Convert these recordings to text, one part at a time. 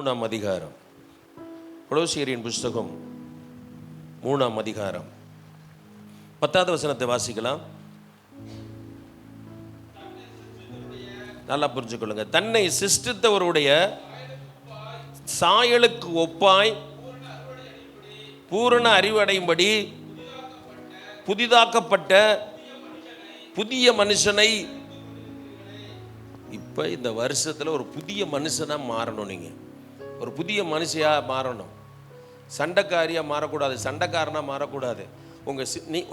மூணாம் அதிகாரம், கொலோசியரின் புஸ்தகம் 3ஆம் அதிகாரம் 10வது வசனத்தை வாசிக்கலாம். நல்லா புரிஞ்சுக்கொள்ளுங்க. தன்னை சிருஷ்டித்தவருடைய சாயலுக்கு ஒப்பாய் பூரண அறிவடையும்படி புதிதாக்கப்பட்ட புதிய மனுஷனை. இப்போ இந்த வருஷத்தில் ஒரு புதிய மனுஷனாக மாறணும். நீங்கள் ஒரு புதிய மனுஷியாக மாறணும். சண்டைக்காரியாக மாறக்கூடாது, சண்டைக்காரனாக மாறக்கூடாது.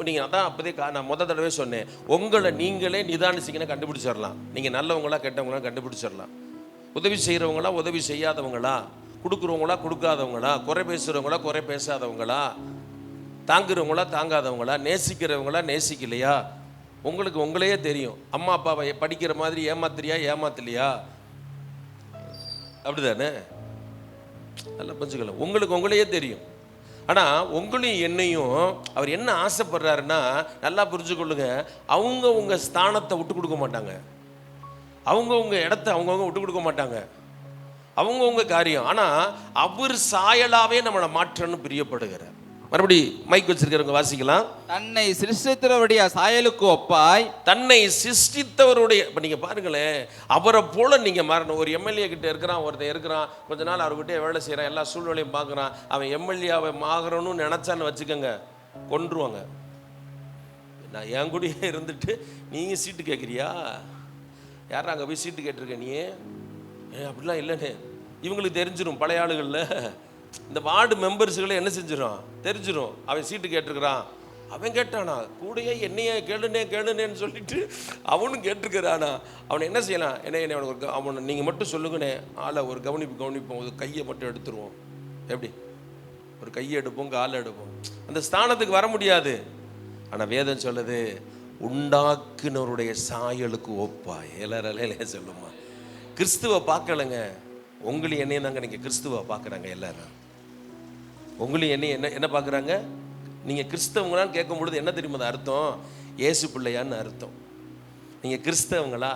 நீங்கள் அதான் அப்போதே நான் தடவை சொன்னேன், உங்களை நீங்களே நிதானிச்சிங்கன்னா கண்டுபிடிச்சிடலாம். நீங்கள் நல்லவங்களா கெட்டவங்களா கண்டுபிடிச்சிடலாம். உதவி செய்கிறவங்களா உதவி செய்யாதவங்களா, கொடுக்குறவங்களா கொடுக்காதவங்களா, குறை பேசுகிறவங்களா குறை பேசாதவங்களா, தாங்குறவங்களா தாங்காதவங்களா, நேசிக்கிறவங்களா நேசிக்கலையா, உங்களுக்கு உங்களையே தெரியும். அம்மா அப்பாவை படிக்கிற மாதிரி ஏமாத்துறியா ஏமாத்தலையா, அப்படிதானே? நல்லா புரிஞ்சுக்கலாம். உங்களுக்கு உங்களையே தெரியும். ஆனால் உங்களையும் என்னையும் அவர் என்ன ஆசைப்படுறாருன்னா, நல்லா புரிஞ்சுக்கொள்ளுங்க, அவங்க உங்கள் ஸ்தானத்தை விட்டு கொடுக்க மாட்டாங்க, அவங்கவுங்க இடத்த அவங்கவுங்க விட்டு கொடுக்க மாட்டாங்க, அவங்கவுங்க காரியம். ஆனால் அவர் சாயலாகவே நம்மளை மாற்றணும்னு பிரியப்படுகிறார். மறுபடி மைக் வச்சிருக்கிறவங்க வாசிக்கலாம். தன்னை சிருஷ்டித்தவருடைய சாயலுக்கு ஒப்பாய். தன்னை சிருஷ்டித்தவருடைய, இப்போ நீங்கள் பாருங்களேன், அவரை போல நீங்கள் மாறணும். ஒரு எம்எல்ஏ கிட்ட இருக்கிறான், ஒருத்தன் இருக்கிறான், கொஞ்ச நாள் அவர்கிட்டே வேலை செய்கிறான், எல்லா சூழ்நிலையும் பார்க்குறான், அவன் எம்எல்ஏவை ஆகணும்னு நினச்சான்னு வச்சுக்கோங்க, கொன்றுவாங்க. நான் என் கூடயே இருந்துட்டு நீங்கள் சீட்டு கேட்குறியா, யாரும் அங்கே போய் சீட்டு கேட்டிருக்க நீ, அப்படிலாம் இல்லைன்னு இவங்களுக்கு தெரிஞ்சிடும். பழைய ஆளுகளில் இந்த வார்டு மெம்பர்ஸுகளை என்ன செஞ்சிடும், தெரிஞ்சிடும். அவன் சீட்டு கேட்டிருக்கிறான், அவன் கேட்டானா, கூடையே என்னையே கேளுனேன்னு சொல்லிட்டு அவனும் கேட்டிருக்கிறானா, அவனை என்ன செய்யலாம், என்ன அவனை நீங்கள் மட்டும் சொல்லுங்கண்ணே, ஆளை ஒரு கவனிப்போம், ஒரு கையை மட்டும் எடுத்துருவோம். எப்படி ஒரு கையை எடுப்போம், காலை எடுப்போம், அந்த ஸ்தானத்துக்கு வர முடியாது. ஆனால் வேதம் சொல்லுது, உண்டாக்குனருடைய சாயலுக்கு ஒப்பா. எல்லாராலே சொல்லுமா, கிறிஸ்துவை பார்க்கலங்க, உங்களையும் என்னையும் தாங்க நீங்கள் கிறிஸ்துவை பார்க்குறாங்க. எல்லாரும் உங்களையும் என்னையும் என்ன பார்க்குறாங்க, நீங்கள் கிறிஸ்தவங்களான்னு கேட்கும் பொழுது என்ன தெரியுமா அர்த்தம், இயேசு பிள்ளையான்னு அர்த்தம். நீங்கள் கிறிஸ்தவங்களா,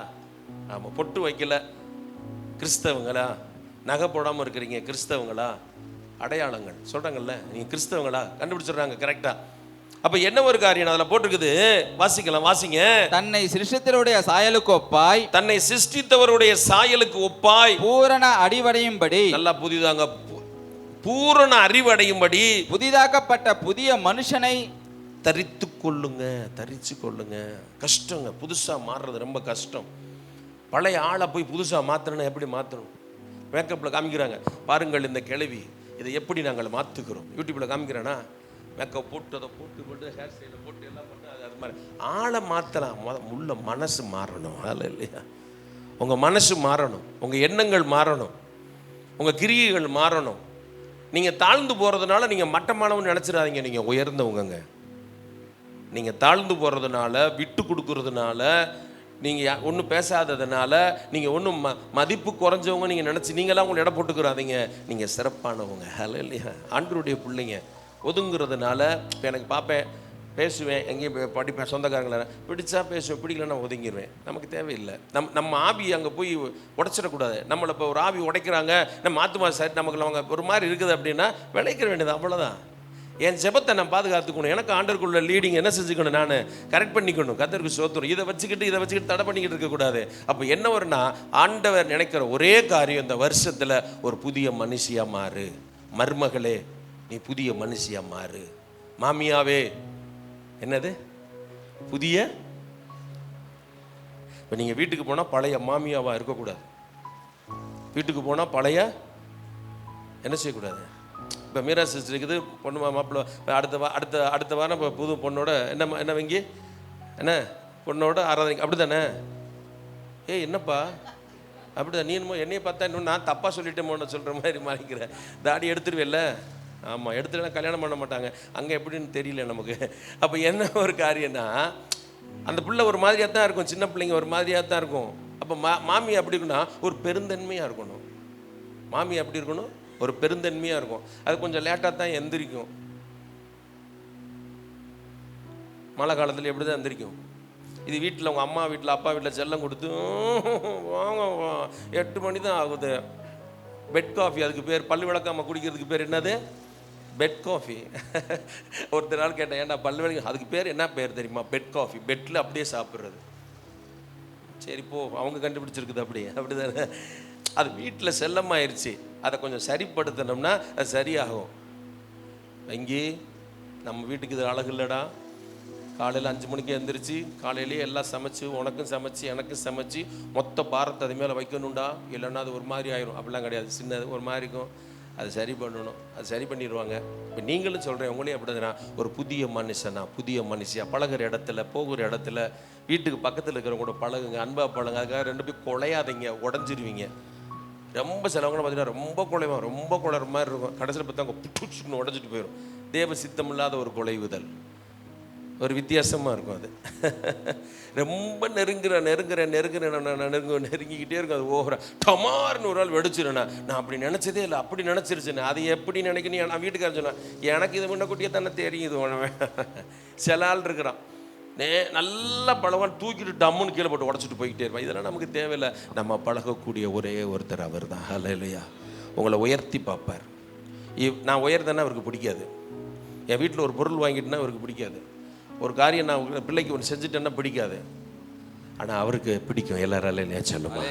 ஆமாம், பொட்டு வைக்கல கிறிஸ்தவங்களா, நகை போடாமல் இருக்கிறீங்க கிறிஸ்தவங்களா, அடையாளங்கள் சொல்கிறாங்கல்ல, நீங்கள் கிறிஸ்தவங்களா கண்டுபிடிச்சிடுறாங்க கரெக்டாக. அப்போ என்ன ஒரு காரியம் அதில் போட்டிருக்குது, வாசிக்கலாம், வாசிங்க. தன்னை சிருஷ்டித்தவருடைய சாயலுக்கு ஒப்பாய். தன்னை சிருஷ்டித்தவருடைய சாயலுக்கு ஒப்பாய் பூரண அறிவடையும்படி. நல்லா புதிதாங்க, பூரண அறிவடையும்படி புதிதாக்கப்பட்ட புதிய மனுஷனை தரித்து கொள்ளுங்க. தரிச்சு கொள்ளுங்க. கஷ்டங்க, புதுசாக மாறுறது ரொம்ப கஷ்டம். பழைய ஆளை போய் புதுசாக மாற்றணும்னா எப்படி மாற்றணும், மேக்கப்பில் காமிக்கிறாங்க பாருங்கள், இந்த கிளவி இதை எப்படி நாங்கள் மாற்றுக்கிறோம், யூடியூப்பில் காமிக்கிறேன்னா, மேக்கப் போட்டு அதை போட்டு ஹேர் ஸ்டைலில் போட்டு எல்லாம் பண்ணி அது மாதிரி ஆளை மாற்றலாம். உள்ள மனசு மாறணும். அதில் இல்லையா, உங்கள் மனசு மாறணும், உங்கள் எண்ணங்கள் மாறணும், உங்கள் கிரியைகள் மாறணும். நீங்கள் தாழ்ந்து போகிறதுனால நீங்கள் மட்டமானவன்னு நினச்சிடாதீங்க, நீங்கள் உயர்ந்தவங்க. நீங்கள் தாழ்ந்து போகிறதுனால, விட்டு கொடுக்கறதுனால, நீங்கள் ஒன்றும் பேசாததுனால, நீங்கள் ஒன்றும் மதிப்பு குறைஞ்சவங்க நீங்கள் நினச்சி நீங்களாம் உங்களை இடம் போட்டுக்கிறாதீங்க. நீங்கள் சிறப்பானவங்க. அதில் இல்லையா, ஆண்டவருடைய பிள்ளைங்க. ஒதுங்கிறதுனால இப்போ எனக்கு பார்ப்பேன், பேசுவேன், எங்கேயும் படிப்பேன், சொந்தக்காரங்கள பிடிச்சா பேசுவேன், பிடிக்கலன்னா ஒதுங்கிடுவேன். நமக்கு தேவையில்லை. நம்ம ஆவி அங்கே போய் உடைச்சிடக்கூடாது. நம்மளை இப்போ ஒரு ஆவி உடைக்கிறாங்க, நம்ம ஆத்துமா சரி நமக்கு அவங்க ஒரு மாதிரி இருக்குது அப்படின்னா விளைக்கிற வேண்டியது, அவ்வளோதான். என் ஜெபத்தை நான் பாதுகாத்துக்கணும். எனக்கு ஆண்டவருக்குள்ள லீடிங் என்ன செஞ்சுக்கணும், நான் கரெக்ட் பண்ணிக்கணும். கர்த்தருக்கு ஸ்தோத்திரம். இதை வச்சுக்கிட்டு தடை பண்ணிக்கிட்டு இருக்கக்கூடாது. அப்போ என்ன வரும்னா, ஆண்டவர் நினைக்கிற ஒரே காரியம், இந்த வருஷத்தில் ஒரு புதிய மனுஷியாக மாறு. மருமகளே, நீ புதிய மனுஷியா மாறு. மாமியாவே, என்னது புதிய. இப்போ நீங்கள் வீட்டுக்கு போனால் பழைய மாமியாவா இருக்கக்கூடாது. வீட்டுக்கு போனால் பழைய என்ன செய்யக்கூடாது. இப்போ மீரா சிஸ்டர் இருக்குது, பொண்ணு மாப்பிள்ளை அடுத்த வாரம் இப்போ புது பொண்ணோட என்ன வங்கி என்ன பொண்ணோட ஆராதனை, அப்படி தானே? என்னப்பா அப்படிதான், நீ என்னையை பார்த்தா இன்னும் நான் தப்பாக சொல்லிட்டேமோன்னு சொல்கிற மாதிரி மாறிக்கிறேன். தாடி எடுத்துருவேல்ல, ஆமாம், எடுத்துலாம் கல்யாணம் பண்ண மாட்டாங்க அங்கே, எப்படின்னு தெரியல நமக்கு. அப்போ என்ன ஒரு காரியம்னா, அந்த பிள்ளை ஒரு மாதிரியாக தான் இருக்கும், சின்ன பிள்ளைங்க ஒரு மாதிரியாக தான் இருக்கும். அப்போ மாமி அப்படி இருக்குன்னா ஒரு பெருந்தன்மையாக இருக்கணும். மாமி அப்படி இருக்கணும், ஒரு பெருந்தன்மையாக இருக்கும். அது கொஞ்சம் லேட்டாக தான் எந்திரிக்கும். மழை காலத்தில் எப்படி தான் எந்திரிக்கும். இது வீட்டில் உங்கள் அம்மா வீட்டில் அப்பா வீட்டில் செல்லம் கொடுத்து வாங்க 8 மணி தான் ஆகுது, பெட் காஃபி, அதுக்கு பேர் பல்லு விளக்காம குடிக்கிறதுக்கு பேர் என்னது? Bed coffee. ஒருத்தர் நாள் கேட்டேன், ஏன்டா பல்லு விளக்கு, அதுக்கு பேர் என்ன பேர் தெரியுமா? Bed coffee. பெட்டில் அப்படியே சாப்பிட்றது. சரி போ, அவங்க கண்டுபிடிச்சிருக்குது அப்படிதானே. அது வீட்டில் செல்லமாயிருச்சு. அதை கொஞ்சம் சரிப்படுத்தினோம்னா அது சரியாகும். இங்கே நம்ம வீட்டுக்கு இது அழகு இல்லைடா. காலையில் 5 மணிக்கு எழுந்திரிச்சு காலையிலேயே எல்லாம் சமைச்சு, உனக்கும் சமைச்சு எனக்கும் சமைச்சு மொத்த பாரத்தை அது மேலே வைக்கணும்டா, இல்லைன்னா அது ஒரு மாதிரி ஆயிரும். அப்படிலாம் கிடையாது. சின்னது ஒரு மாதிரி இருக்கும், அது சரி பண்ணணும். அது சரி பண்ணிடுவாங்க. இப்போ நீங்களும் சொல்கிறேன், உங்களையும் அப்படின்னா ஒரு புதிய மனுஷனா புதிய மனுஷியா பழகிற இடத்துல, போகிற இடத்துல, வீட்டுக்கு பக்கத்தில் இருக்கிறவங்க கூட பழகுங்க, அன்பா பழங்க. அதுக்காக 2 பேரும் குலையாதீங்க, உடஞ்சிருவீங்க. ரொம்ப சிலவங்க பார்த்தீங்கன்னா ரொம்ப குலைவான், ரொம்ப குளற மாதிரி இருக்கும். கடைசியில் பார்த்தா அவங்க புட்டுன்னு உடஞ்சிட்டு போயிடும். தேவ சித்தம் இல்லாத ஒரு குலைவுதல், ஒரு வித்தியாசமாக இருக்கும். அது ரொம்ப நெருங்கிக்கிட்டே இருக்கும். அது ஓவரா டமார்னு ஒரு நாள் வெடிச்சிருண்ணா, நான் அப்படி நினச்சதே இல்லை, அப்படி நினச்சிருச்சுண்ணே. அது எப்படி நினைக்கணும்? நான் வீட்டுக்காரன் சொன்னேன், எனக்கு இது முன்னக்கூட்டியே தானே தெரியுது. சில ஆள் இருக்கிறான், நல்லா பழவான், தூக்கிட்டு டம்முன்னு கீழே போட்டு உடச்சிட்டு போய்கிட்டே இருப்பான். இதெல்லாம் நமக்கு தேவையில்லை. நம்ம பழகக்கூடிய ஒரே ஒருத்தர் அவர் தான். ஹல்லேலூயா. உங்களை உயர்த்தி பார்ப்பார். நான் உயர்ந்தேன்னா அவருக்கு பிடிக்காது. என் வீட்டில் ஒரு பொருள் வாங்கிட்டேன்னா அவருக்கு பிடிக்காது. ஒரு காரியம் நான் பிள்ளைக்கு ஒன்று செஞ்சுட்டேன்னா பிடிக்காது. ஆனால் அவருக்கு பிடிக்கும். எல்லாராலையும் சொல்லுமா?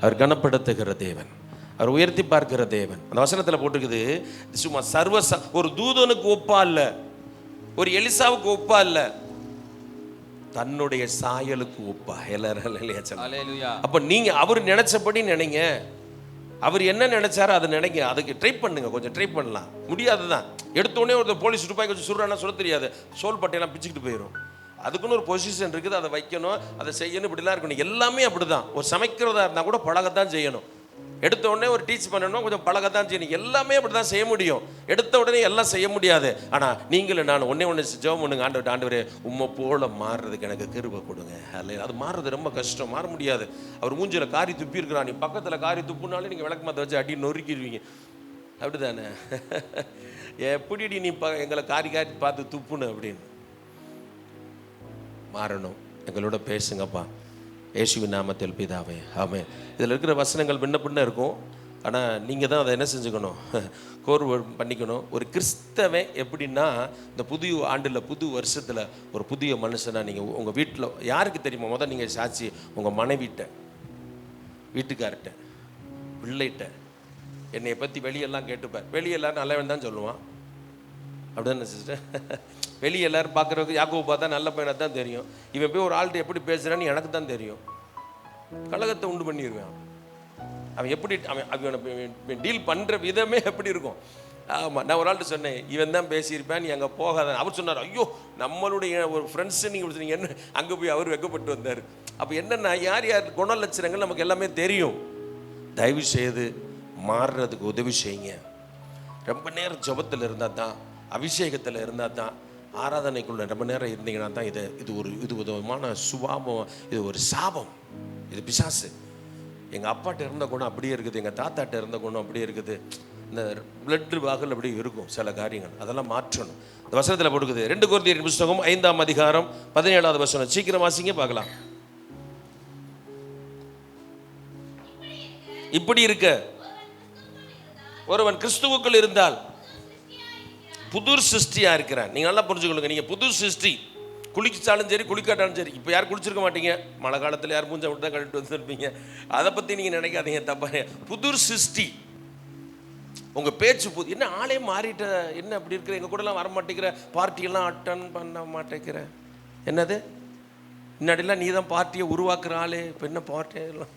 அவர் கனப்படுத்துகிற தேவன், அவர் உயர்த்தி பார்க்கிற தேவன். அந்த வசனத்தில் போட்டுக்குது, சும்மா ஒரு தூதனுக்கு ஒப்பா இல்லை, ஒரு எலிசாவுக்கு ஒப்பா இல்லை, தன்னுடைய சாயலுக்கு ஒப்பா. எல்லாரும் அப்ப நீங்க அவர் நினைச்சபடி நினைங்க. அவர் என்ன நினைச்சாரோ அதை நினைங்க. அதுக்கு ட்ரை பண்ணுங்க, கொஞ்சம் ட்ரை பண்ணலாம். முடியாதுதான். எடுத்தோடனே ஒரு போலீஸ் ரூபாய்க்கு கொஞ்சம் சுடுறானா சொல்ல தெரியாது, சோல் பட்டையெல்லாம் பிச்சுக்கிட்டு போயிடும். அதுக்குன்னு ஒரு பொசிஷன் இருக்குது, அதை வைக்கணும், அதை செய்யணும், இப்படிலாம் இருக்கணும். எல்லாமே அப்படிதான். ஒரு சமைக்கிறதா இருந்தால் கூட பழகத்தான் செய்யணும். எடுத்த உடனே ஒரு டீச் பண்ணணும், கொஞ்சம் பழகத்தான் செய்யணும். எல்லாமே அப்படி தான் செய்ய முடியும். எடுத்த உடனே எல்லாம் செய்ய முடியாது. ஆனால் நீங்களும் நான் ஒன்று ஜெபம் பண்ணுங்க, ஆண்டவரே உம்மை போல மாறுறதுக்கு எனக்கு கிருபை கொடுங்க. அல்ல, அது மாறுறது ரொம்ப கஷ்டம், மாற முடியாது. அவர் மூஞ்சில காரி துப்பி இருக்கிறான், நீ பக்கத்தில் காரி துப்புனாலே நீங்கள் விளக்கு மாற்ற வச்சு அடி நொறுக்கிடுவீங்க. அப்படிதானே? எப்படி நீ எங்களை காரி பார்த்து துப்புன்னு அப்படின்னு. மாறணும். எங்களோட பேசுங்கப்பா, இயேசுவின் நாமத்தில் பிதாவே, ஆமென். இதில் இருக்கிற வசனங்கள் பின்ன இருக்கும். ஆனால் நீங்கள் தான் அதை என்ன செஞ்சுக்கணும், கோர்வு பண்ணிக்கணும். ஒரு கிறிஸ்தவன் எப்படின்னா, இந்த புது ஆண்டில், புது வருஷத்தில் ஒரு புதிய மனுஷனாக நீங்கள் உங்கள் வீட்டில் யாருக்கு தெரியுமா? முதல் நீங்கள் சாட்சி உங்கள் மனைவிட்ட, வீட்டுக்கார்ட்ட, பிள்ளைகிட்ட. என்னை பற்றி வெளியெல்லாம் கேட்டுப்பார். வெளியெல்லாம் நல்லவன் தான் சொல்லுவான். அப்படிதானே சிஸ்டர்? வெளியே எல்லாரும் பார்க்குறவங்க யாக்கோபு பார்த்தா நல்ல பையனை தான் தெரியும். இவன் போய் ஒரு ஆள்கிட்ட எப்படி பேசுகிறான்னு எனக்கு தான் தெரியும். கலகத்தை உண்டு பண்ணிடுவேன். அவன் எப்படி அவன் டீல் பண்ணுற விதமே எப்படி இருக்கும். ஆமாம், நான் ஒரு ஆள்கிட்ட சொன்னேன், இவன் தான் பேசியிருப்பேன், நீ அங்கே போகாத. அவர் சொன்னார், ஐயோ நம்மளுடைய ஒரு ஃப்ரெண்ட்ஸு நீங்கள் என்ன, அங்கே போய் அவர் வெக்கப்பட்டு வந்தார். அப்போ என்னென்னா, யார் யார் குணலட்சணங்கள் நமக்கு எல்லாமே தெரியும். தயவு செய்து மாறுறதுக்கு உதவி செய்யுங்க. ரொம்ப நேரம் ஜபத்தில் இருந்தால் தான், அபிஷேகத்தில் இருந்தால் தான், ஆராதனைக்குள்ள ரொம்ப நேரம் இருந்தீங்கன்னா தான் இது விதமான சுபாவம், இது ஒரு சாபம், இது பிசாசு. எங்கள் அப்பாட்ட இருந்த குணம் அப்படியே இருக்குது, எங்கள் தாத்தாட்ட இருந்த குணம் அப்படியே இருக்குது. இந்த பிளட் வாகல் அப்படி இருக்கும் சில காரியங்கள், அதெல்லாம் மாற்றணும். இந்த வசனத்தில் போட்டுக்குது. 2 கொரிந்தியர் புத்தகம் 5ஆம் அதிகாரம் 17வது வசனம். சீக்கிரம் வாசிங்க பார்க்கலாம். இப்படி இருக்க ஒருவன் கிறிஸ்துவுக்குள் இருந்தால் புது சிருஷ்டியா இருக்கிறான். நீங்க நல்லா புரிஞ்சுக்கொள்ளுங்க, நீங்க புது சிருஷ்டி. குளிச்சாலும் சரி, குளிக்காட்டாலும் சரி. இப்போ யாரும் குளிச்சிருக்க மாட்டீங்க, மழை காலத்தில் யார் மூஞ்சை விட்டு தான் கழிட்டு வந்துருப்பீங்க. அதை பற்றி நீங்கள் நினைக்காதீங்க, தப்பாக. புது சிருஷ்டி. உங்கள் பேச்சு புது. என்ன ஆளே மாறிட்ட, என்ன அப்படி இருக்கிற, எங்கள் கூடலாம் வர மாட்டேங்கிற, பார்ட்டியெல்லாம் அட்டன் பண்ண மாட்டேங்கிற, என்னது முன்னாடிலாம் நீ தான் பார்ட்டியை உருவாக்குற ஆளே, இப்போ என்ன பார்ட்டியெல்லாம்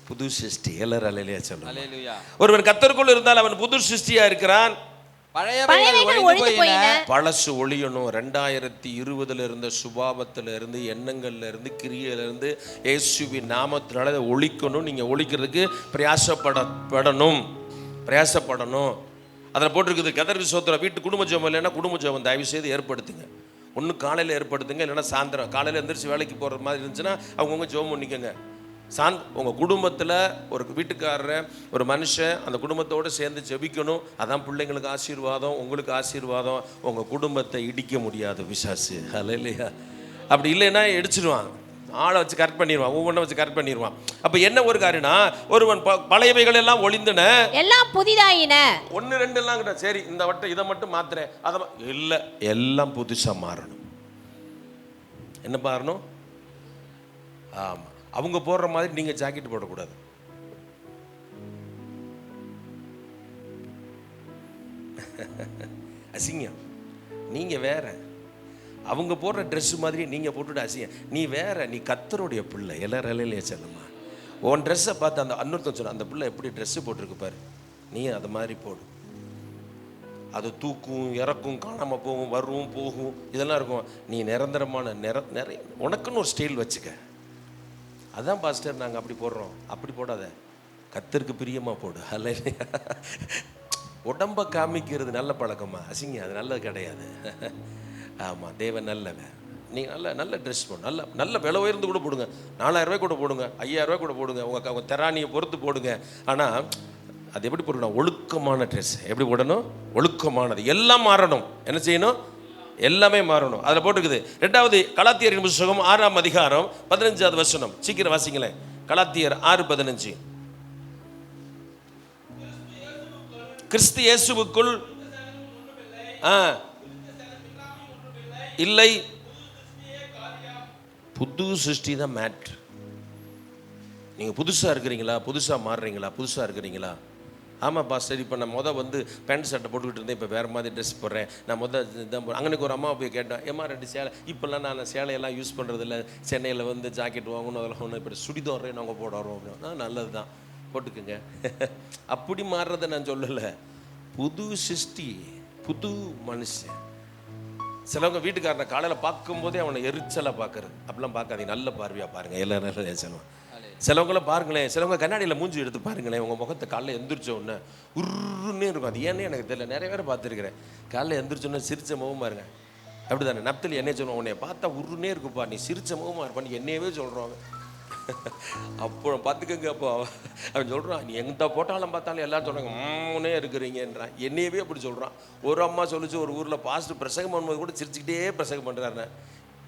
புது சிருஷ்டி. எல்லாரும் அல்லேலூயா சொல்லுங்க. ஒருவன் கர்த்தருக்குள் இருந்தால் அவன் புது சிருஷ்டியா இருக்கிறான். பழசு ஒழியணும். 2020 இருந்த சுபாவத்தில் இருந்து, எண்ணங்கள்ல இருந்து, கிரியையில இருந்து இயேசுவின் நாமத்தினால அதை ஒழிக்கணும். நீங்க ஒழிக்கிறதுக்கு பிரயாசப்படணும். அதில் போட்டிருக்குது, கதர் விசுவாசத்தில் வீட்டு குடும்ப ஜெபம் இல்லைன்னா குடும்ப ஜெபம் தயவு செய்து ஏற்படுத்துங்க. ஒன்று காலையில் ஏற்படுத்துங்க, இல்லைன்னா சாயந்தரம். காலையில் எந்திரிச்சு வேலைக்கு போகிற மாதிரி இருந்துச்சுன்னா அவங்கவுங்க ஜெபம் பண்ணிக்கோங்க. உங்கள் குடும்பத்தில் ஒரு வீட்டுக்காரர், ஒரு மனுஷன் அந்த குடும்பத்தோடு சேர்ந்து ஜெபிக்கணும். அதான் பிள்ளைங்களுக்கு ஆசீர்வாதம், உங்களுக்கு ஆசீர்வாதம். உங்கள் குடும்பத்தை இடிக்க முடியாது பிசாசு. அல்லேலூயா. அப்படி இல்லைன்னா இடிச்சிடுவான். ஆளை வச்சு கரெக்ட் பண்ணிடுவான், ஒவ்வொன்றை வச்சு கரெக்ட் பண்ணிடுவான். அப்போ என்ன ஒரு காரியம்னா, ஒருவன் பழையவைகள் எல்லாம் ஒளிந்தன, எல்லாம் புதிதாயின. 1 2 எல்லாம் கிட்ட சரி இந்த வட்டம் இதை மட்டும் மாத்துறேன், அதை இல்லை, எல்லாம் புதுசாக மாறணும். என்ன மாறணும்? ஆமாம், அவங்க போடுற மாதிரி நீங்கள் ஜாக்கெட் போடக்கூடாது. அசிங்கம். நீங்கள் வேற, அவங்க போடுற ட்ரெஸ் மாதிரி நீங்கள் போட்டுட்டு அசிங்கம். நீ வேற, நீ கர்த்தருடைய பிள்ளை. எல்லாரும் இல்லையே செல்லம்மா. உன் ட்ரெஸ்ஸை பார்த்து அந்த இன்னொருத்தன் சொன்ன, அந்த பிள்ளை எப்படி ட்ரெஸ்ஸு போட்டிருக்கு பாரு, நீ அது மாதிரி போடு. அது தூக்கும், இறக்கும், காணாமல் போகும், வரும், போகும், இதெல்லாம் இருக்கும். நீ நிரந்தரமான நிறைய உனக்குன்னு ஒரு ஸ்டைல் வச்சுக்க. அதான் பாஸ்டர் நாங்கள் அப்படி போடுறோம். அப்படி போடாத, கர்த்தருக்கு பிரியமாக போடு. அல்ல, உடம்பை காமிக்கிறது நல்ல பழக்கமா? அசிங்க, அது நல்லது கிடையாது. ஆமாம், தேவன் நல்லவன். நீங்கள் நல்ல நல்ல ட்ரெஸ் போடும், நல்ல நல்ல விலை உயர்ந்து கூட போடுங்க, 4000 ரூபாய் கூட போடுங்க, 5000 ரூபாய் கூட போடுங்க, உங்கள் திராணியை பொறுத்து போடுங்க. ஆனால் அது எப்படி போடணும்? ஒழுக்கமான ட்ரெஸ். எப்படி போடணும்? ஒழுக்கமானது. எல்லாம் மாறணும். என்ன செய்யணும்? எல்லாமே மாறணும். அதில் போட்டுக்குது. 2வது கலாத்தியரின் புத்தகம் 6ஆம் அதிகாரம் 15வது வசனம். சீக்கிரம் வாசிங்களேன். கலாத்தியர் 6:15. கிறிஸ்து இயேசுவுக்குள் இல்லை, புது சிருஷ்டி தான் மேட்ரு. நீங்கள் புதுசாக இருக்கிறீங்களா? புதுசாக மாறுறீங்களா? புதுசாக இருக்கிறீங்களா? ஆமாம் பாஸ்டர், இப்போ நான் வந்து பேண்ட் ஷர்ட்டை போட்டுக்கிட்டு இருந்தேன், இப்போ வேறு மாதிரி ட்ரெஸ் போடுறேன். நான் இதான் அங்கனுக்கு ஒரு அம்மா போய் கேட்டேன், ஏமா 2 சேலை. இப்போல்லாம் நான் சேலையெல்லாம் யூஸ் பண்ணுறதில்ல, சென்னையில் ஜாக்கெட் வாங்கணும், அதெல்லாம் ஒன்று, இப்போ சுடிதாரே நாங்கள் போடுறோம் அப்படின்னா நல்லது தான், போட்டுக்குங்க. அப்படி மாறுறதை நான் சொல்லலை. புது சிருஷ்டி, புது மனுஷன். சிலவங்க வீட்டுக்காரனை காலையில் பார்க்கும்போதே அவனை எரிச்சலாக பார்க்கறது. அப்படிலாம் பார்க்காதீங்க, நல்ல பார்வையாக பாருங்கள். எல்லாரும் நல்ல சொல்லுவாங்க. சிலவங்களாம் பாருங்களேன், சிலவங்க கண்ணாடியில் மூஞ்சி எடுத்து பாருங்களேன், உங்கள் முகத்தை காலைல எந்திரிச்ச உடனே உருன்னே இருக்கும். அது ஏன்னே எனக்கு தெரியல, நிறைய பேர் பார்த்துருக்கிறேன். காலைல எந்திரிச்சோன்னே சிரிச்ச முகமாக இருங்க. அப்படி தானே நப்தலி என்னையே சொல்லுவோம், உன்னைய பார்த்தா உருன்னே இருக்குப்பா, நீ சிரிச்ச முகமாக இருப்பான்னு என்னையவே சொல்கிறோம். அப்போ பார்த்துக்கங்க. அப்போ அவன் சொல்கிறான், நீ எந்த போட்டாலும் பார்த்தாலும் எல்லாரும் சொல்கிறாங்க மூணே இருக்கிறீங்கன்றான். என்னையவே அப்படி சொல்கிறான். ஒரு அம்மா சொல்லிச்சு, ஒரு ஊரில் பாஸ்டர் பிரசங்கம் பண்ணும்போது கூட சிரிச்சுக்கிட்டே பிரசங்கம் பண்ணுறாருன்னு.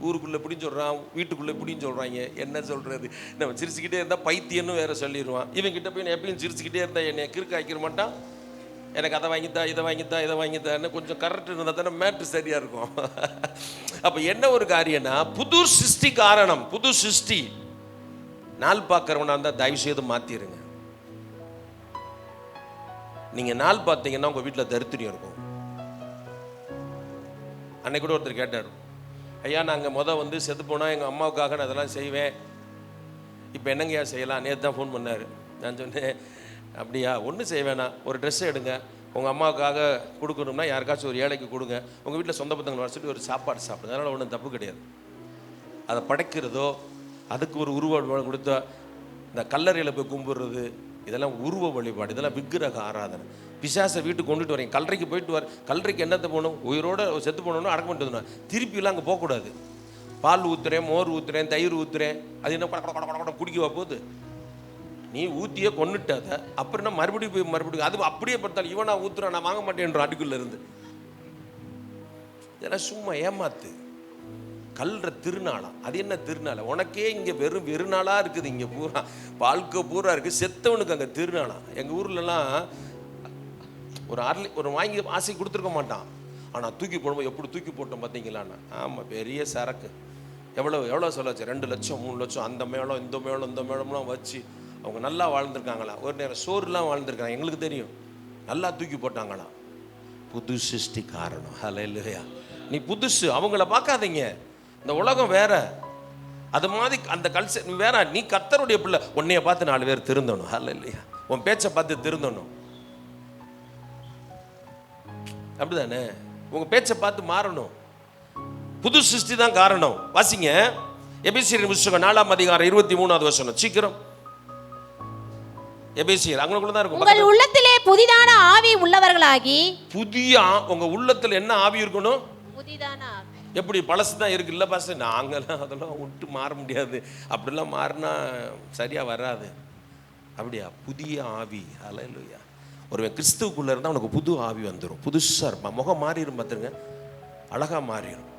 ஊருக்குள்ளே இப்படின்னு சொல்கிறான், வீட்டுக்குள்ளே இப்படின்னு சொல்கிறாங்க. என்ன சொல்கிறது? நம்ம சிரிச்சுக்கிட்டே இருந்தால் பைத்தியன்னு வேறு சொல்லிடுவான். இவங்கிட்ட போய் நான் எப்பயும் சிரிச்சுக்கிட்டே இருந்தால் என்னை கிறுக்க ஆக்கிட மாட்டான். எனக்கு அதை வாங்கித்தா, இதை வாங்கித்தா, இதை வாங்கித்தான்னு கொஞ்சம் கரெக்ட் இருந்தால் தானே மேட்ரு சரியாக இருக்கும். அப்போ என்ன ஒரு காரியம்னா, புது சிருஷ்டி காரணம், புது சிருஷ்டி. நாள் பார்க்குறவனா இருந்தால் தயவு செய்து மாற்றிடுங்க. நீங்கள் நாள் பார்த்தீங்கன்னா உங்கள் வீட்டில் தரித்திரியம் இருக்கும். அன்னைக்கு கூட ஒருத்தர் கேட்டார், ஐயா நாங்கள் வந்து செத்து போனால் எங்கள் அம்மாவுக்காக நான் அதெல்லாம் செய்வேன், இப்போ என்னங்கய்யா செய்யலாம்? நேற்று தான் ஃபோன் பண்ணார். நான் சொன்னேன், அப்படியா, ஒன்றும் செய்ய வேணாம், ஒரு ட்ரெஸ்ஸை எடுங்க, உங்கள் அம்மாவுக்காக கொடுக்கணும்னா யாருக்காச்சும் ஒரு ஏழைக்கு கொடுங்க, உங்கள் வீட்டில் சொந்த பந்தங்களை வர சொல்லி ஒரு சாப்பாடு சாப்பிடுங்க, அதனால் ஒன்றும் தப்பு கிடையாது. அதை படைக்கிறதோ, அதுக்கு ஒரு உருவ கொடுத்தா, இந்த கல்லறையில் போய் கும்பிடுறது, இதெல்லாம் உருவ வழிபாடு, இதெல்லாம் விக்கிரக ஆராதனை. பிசாசை வீட்டுக்கு கொண்டுட்டு வரீங்க, கல்லறைக்கு போயிட்டு வர, கல்லறைக்கு என்னத்தை போகணும்? உயிரோடு செத்து போகணும்னு அடக்கம் பண்ணிட்டு திருப்பிலாம் அங்கே போகக்கூடாது. பால் ஊற்றுறேன், மோர் ஊற்றுறேன், தயிர் ஊற்றுறேன், அது என்ன கொட குடிக்கவா போகுது? நீ ஊற்றியே கொண்டுட்டாத, அப்புறம் என்ன மறுபடியும் போய் மறுபடியும் அது அப்படியே பார்த்தாலும் இவனா ஊற்றுறான், நான் வாங்க மாட்டேன்ற அடுக்குள்ள இருந்து. இதெல்லாம் சும்மா ஏமாத்து. கல்ற திருநாளாம். அது என்ன திருநாளா? உனக்கே இங்கே வெறும் வெறுநாளாக இருக்குது. இங்கே பூரா வாழ்க்கை பூரா இருக்குது, செத்தவனுக்கு அங்கே திருநாளாம். எங்கள் ஊர்லலாம் ஒரு வாங்கி ஆசை கொடுத்துருக்க மாட்டான், ஆனால் தூக்கி போடும்போது எப்படி தூக்கி போட்டோம் பார்த்தீங்களான்னா, ஆமாம் பெரிய சரக்கு. எவ்வளோ சொல்லாச்சு? 2 லட்சம் 3 லட்சம், அந்த மேளம் இந்த மேளம் இந்த மேளம்லாம் வச்சு அவங்க நல்லா வாழ்ந்துருக்காங்களா? ஒரு நேரம் சோறுலாம் வாழ்ந்துருக்காங்க, எங்களுக்கு தெரியும். நல்லா தூக்கி போட்டாங்களாம். புது சிருஷ்டி காரணம். ஹல்லேலூயா. நீ புதுசு, அவங்கள பார்க்காதீங்க. இந்த உலகம் வேற, அது மாதிரி அந்த கல்ச்சர் வேற. நீ கர்த்தருடைய பிள்ளை, உன்னைய பார்த்து 4 பேர் திருந்தணும். ஹல்லேலூயா. உன் பேச்சை பார்த்து திருந்தணும். அப்படிதானே? உங்க பேச்சை பார்த்து மாறணும். புது சிருஷ்டி தான் காரணம். வாசிங்க எபேசியர் புத்தகம் 4ஆம் அதிகாரம் 23வது வசனம். சீக்கிரம். எபேசியர் அங்கக்குள்ள தான் இருக்கும். உங்கள் உள்ளத்திலே புதிதான ஆவி உள்ளவர்களாகி. புதிய உங்க உள்ளத்துல என்ன ஆவி இருக்கணும்? புதிதான ஆவி. எப்படி? பழசு தான் இருக்கு. இல்லை பாஸ், நாங்கெல்லாம் அதெல்லாம் விட்டு மாற முடியாது, அப்படிலாம் மாறினா சரியா வராது. அப்படியா? புதிய ஆவி. ஹல்லேலூயா. ஒருவன் கிறிஸ்துவுக்குள்ள இருந்தால் அவனுக்கு புது ஆவி வந்துடும், புதுசாக இருப்பான், முகம் மாறிடும், பார்த்துருங்க, அழகாக மாறிடும்.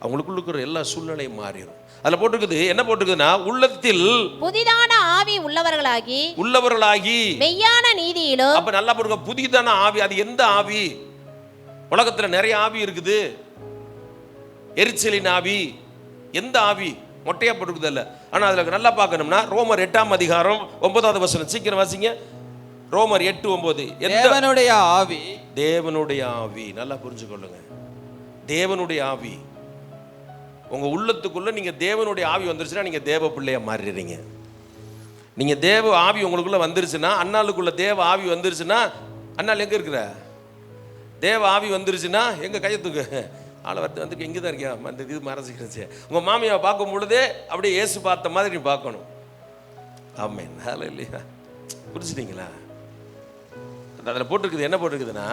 அவங்களுக்குள்ள இருக்கிற எல்லா சூழ்நிலையும் மாறிடும். அதுல போட்டிருக்குது, என்ன போட்டிருக்குதுன்னா, உள்ளத்தில் புதிதான ஆவி உள்ளவர்களாகி மெய்யான நீதியிலும். அப்ப நல்லா போடுங்க, புதிதான ஆவி. அது எந்த ஆவி? உலகத்துல நிறைய ஆவி இருக்குது. எரிச்சலின் ஆவி, எந்த ஆவி? மொட்டையா போட்டுக்குது இல்ல. ஆனா அதுல நல்லா பார்க்கணும்னா ரோமர் 8ஆம் அதிகாரம் 9வது வசனம், சீக்கிரம் வாசிங்க. ரோமர் 8:9. தேவனுடைய ஆவி. தேவனுடைய ஆவி, நல்லா புரிஞ்சுக்கொள்ளுங்க. தேவனுடைய ஆவி உங்க உள்ளத்துக்குள்ள, நீங்க தேவனுடைய ஆவி வந்துருச்சுன்னா நீங்க தேவ பிள்ளையா மாறிடுறீங்க. நீங்க தேவ ஆவி உங்களுக்குள்ள வந்துருச்சுன்னா, அண்ணாளுக்குள்ள தேவ ஆவி வந்துருச்சுன்னா, அண்ணாள் எங்க இருக்கிற? தேவ ஆவி வந்துருச்சுன்னா எங்க கையத்துக்கு ஆளை வந்து எங்கே தான் இருக்கியா? அந்த இது மறைச்சிக்கிடுச்சு. உங்க மாமியாவை பார்க்கும் பொழுதே அப்படியே இயேசு பார்த்த மாதிரி நீ பார்க்கணும். ஆமென், ஹல்லேலூயா. புரிஞ்சுட்டீங்களா? அதில் போட்டிருக்குது, என்ன போட்டிருக்குதுன்னா,